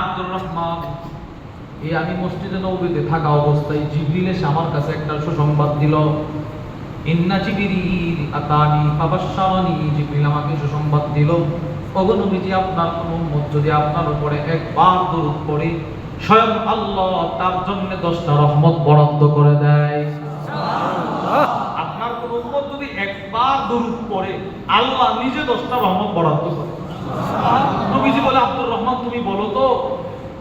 আব্দুর রহমান, এই আমি মসজিদে নববীতে থাকা অবস্থায় জিবরিল এসে আমার কাছে একটা সুসংবাদ দিল। ইন্না জিবরিল আতানি ফাবাশশারানি, জিবরিল আমাকে সুসংবাদ দিল, ওগো নবীজি, আপনার উম্মত যদি আপনার উপরে একবার দরুদ পড়ে স্বয়ং আল্লাহ তার জন্য 10টা রহমত বরাদ্দ করে দেয়। সুবহানাল্লাহ। আপনার কোন উম্মত যদি একবার দরুদ পড়ে আল্লাহ নিজে 10টা রহমত বরাদ্দ করে। নবীজি বলে, আব্দুর রহমান তুমি বলো তো,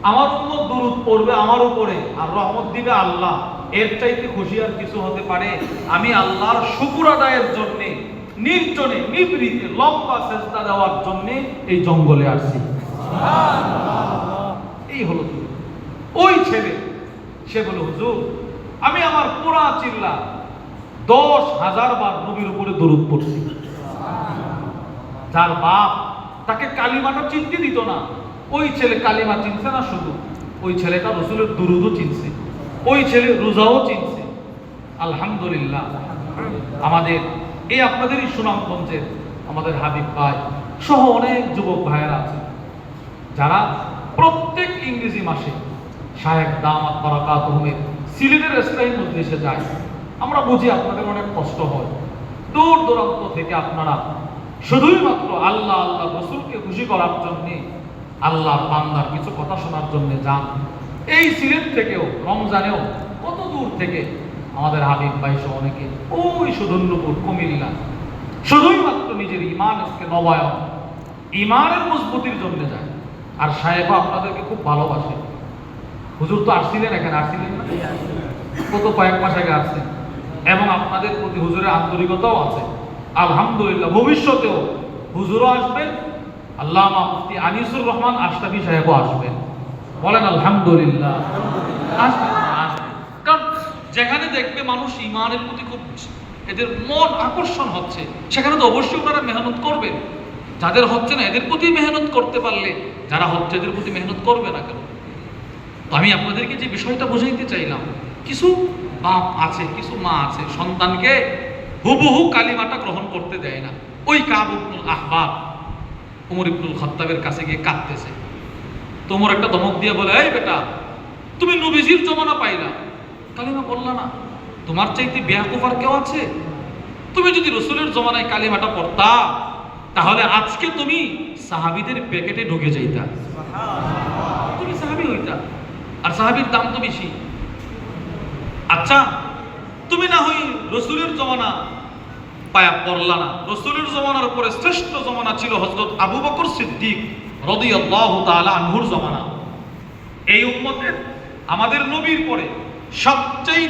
আমার উম্মত দরুদ পড়বে আমার উপরে আর রহমত দিবে আল্লাহ, এর চাইতে খুশি আর কিছু হতে পারে? আমি আল্লাহর শুকর আদায়ের জন্য নির্জনে নিভৃতে লম্বা সেজদা দেওয়ার জন্য এই জঙ্গলে আসছি। এই হলো তুমি। ওই ছেলে সে বলে, হুজুর আমি আমার পুরা চিল্লা 10,000 বার নবীর উপরে দরুদ পড়ছি। যার বাপ তাকে কালিমাটা চিনতে দিত না, ওই ছেলে কালিমা চিনছে না, শুধু ওই ছেলেটা রাসূলের দুরূদও চিনছে, ওই ছেলে রোজাও চিনছে। আলহামদুলিল্লাহ। আমাদের এই আপনাদেরই সুনামগঞ্জের আমাদের হাবিব ভাই সহ অনেক যুবক ভাইয়েরা আছে যারা প্রত্যেক ইংরেজি মাসে শায়েখ দামাত বারাকাতুহুমের সিলেটের ইসলামী মজলিসে যায়। আমরা বুঝি আপনাদের অনেক কষ্ট হয়, দূর দূরান্ত থেকে আপনারা শুধুই মাত্র আল্লাহ আল্লাহ রাসূলকে খুশি করার জন্য, আল্লাহর বান্দার কিছু কথা শোনার জন্য যান। এই সিলেট থেকেও রমজানেও কত দূর থেকে আমাদের হাবিব ভাই সহ অনেকে ওই সুধন্যপুর কুমিল্লা শুধুই মাত্র নিজের ইমানকে নবায়ন, ইমানের মজবুতির জন্য যায়। আর সাহেব আপনাদেরকে খুব ভালোবাসে। হুজুর তো আসছিলেন, এখানে আসছিলেন না? কত কয়েক মাস আগে আসছেন, এবং আপনাদের প্রতি হুজুরের আন্তরিকতাও আছে। আলহামদুলিল্লাহ, ভবিষ্যতেও হুজুরও আসবেন, আল্লামা মুফতি আনিসুর রহমান আশরাফি সাহেবও আসবেন। বলেন আলহামদুলিল্লাহ। আসবেন। কারণ যেখানে দেখবে মানুষ ইমানের প্রতি খুব এদের মন আকর্ষণ হচ্ছে, সেখানে তো অবশ্যই ওনারা মেহনত করবেন। যাদের হচ্ছে না এদের প্রতি মেহনত করতে পারলে যারা হচ্ছে এদের প্রতি মেহনত করবে না কেন? তো আমি আপনাদেরকে যে বিষয়টা বুঝাইতে চাইলাম, কিছু বাপ আছে, কিছু মা আছে, সন্তানকে হুবহু কালিমাটা গ্রহণ করতে দেয় না। ওই কাব ইবনুল আহবার ওমর ইবনুল খাত্তাবের কাছে গিয়ে কাঁদতেছে। তোমর একটা ধমক দিয়ে বলে, এই বেটা, তুমি নবীজির জমানা পাইলা, কালিমা বললা না, তোমার চাইতে বেয়াকুফ আর কেউ আছে? তুমি যদি রাসূলের জমানায় কালিমাটা পড়তা তাহলে আজকে তুমি সাহাবীদের প্যাকেটে ঢুকে যাইতা, তুমি সাহাবী হইতা, আর সাহাবীর দাম তো বেশি। আচ্ছা, তুমি না হই রাসূলের জমানা পায়া পড়লা না, রাসূলের জমানার উপরে শ্রেষ্ঠ জমানা ছিল হযরত আবু বকর সিদ্দিক রাদিয়াল্লাহু তাআলা আনহুর জমানা। এই উম্মতের আমাদের নবীর পরে সবচেয়ে